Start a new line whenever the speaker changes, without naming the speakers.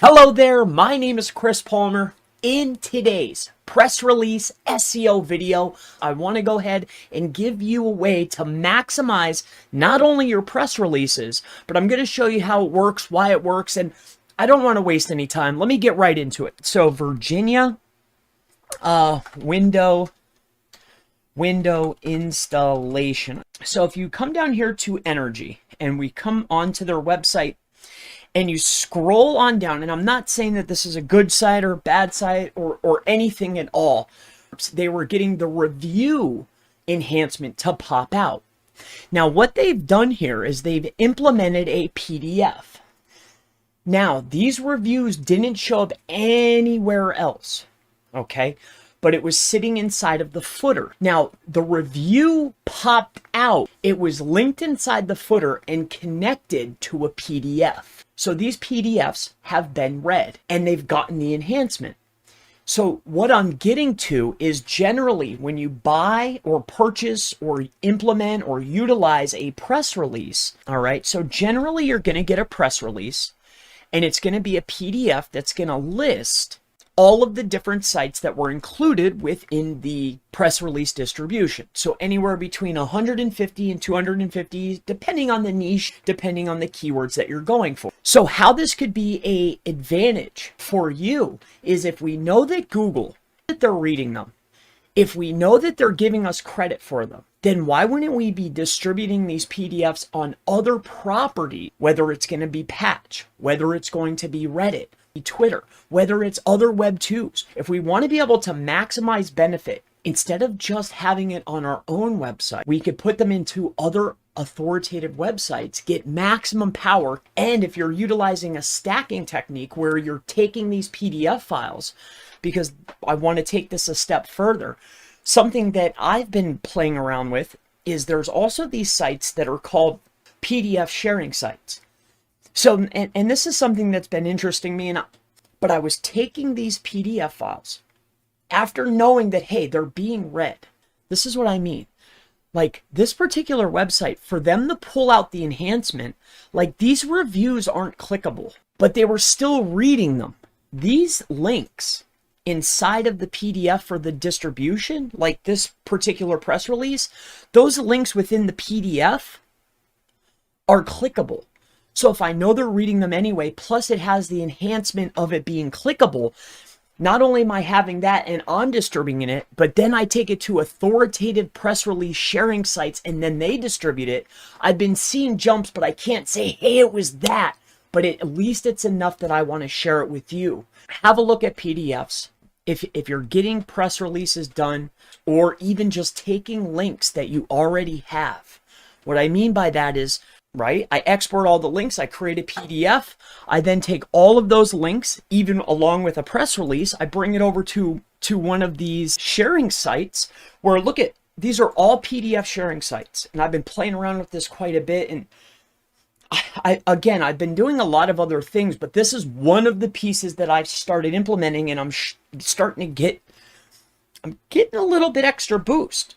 Hello there, my name is Chris Palmer. In today's press release SEO video, I want to go ahead and give you a way to maximize not only your press releases, but I'm going to show you how it works, why it works, and I don't want to waste any time. Let me get right into it. So Virginia, window installation. So if you come down here to energy and we come onto their website, and you scroll on down, and I'm not saying that this is a good site or bad site or anything at all. They were getting the review enhancement to pop out. Now, what they've done here is they've implemented a PDF. Now, these reviews didn't show up anywhere else, okay? But it was sitting inside of the footer. Now, the review popped out. It was linked inside the footer and connected to a PDF. So these PDFs have been read and they've gotten the enhancement. So what I'm getting to is generally when you buy or purchase or implement or utilize a press release, all right, so generally you're going to get a press release and it's going to be a PDF that's going to list all of the different sites that were included within the press release distribution. So anywhere between 150 and 250, depending on the niche, depending on the keywords that you're going for. So how this could be an advantage for you is if we know that Google, that they're reading them, if we know that they're giving us credit for them, then why wouldn't we be distributing these PDFs on other property, whether it's going to be Patch, whether it's going to be Reddit, Twitter, whether it's other Web 2s. If we want to be able to maximize benefit, instead of just having it on our own website, we could put them into other authoritative websites, get maximum power. And if you're utilizing a stacking technique where you're taking these PDF files, because I want to take this a step further, something that I've been playing around with is there's also these sites that are called PDF sharing sites. So, and this is something that's been interesting me, but I was taking these PDF files after knowing that, hey, they're being read. This is what I mean. Like this particular website, for them to pull out the enhancement, like these reviews aren't clickable, but they were still reading them. These links inside of the PDF for the distribution, like this particular press release, those links within the PDF are clickable. So if I know they're reading them anyway, plus it has the enhancement of it being clickable, not only am I having that and I'm distributing it, but then I take it to authoritative press release sharing sites and then they distribute it. I've been seeing jumps, but I can't say, hey, it was that. But at least it's enough that I want to share it with you. Have a look at PDFs. If you're getting press releases done or even just taking links that you already have. What I mean by that is, right, I export all the links, I create a PDF, I then take all of those links, even along with a press release, I bring it over to one of these sharing sites where, look at, these are all PDF sharing sites. And I've been playing around with this quite a bit. And I've been doing a lot of other things, but this is one of the pieces that I've started implementing and I'm starting to I'm getting a little bit extra boost.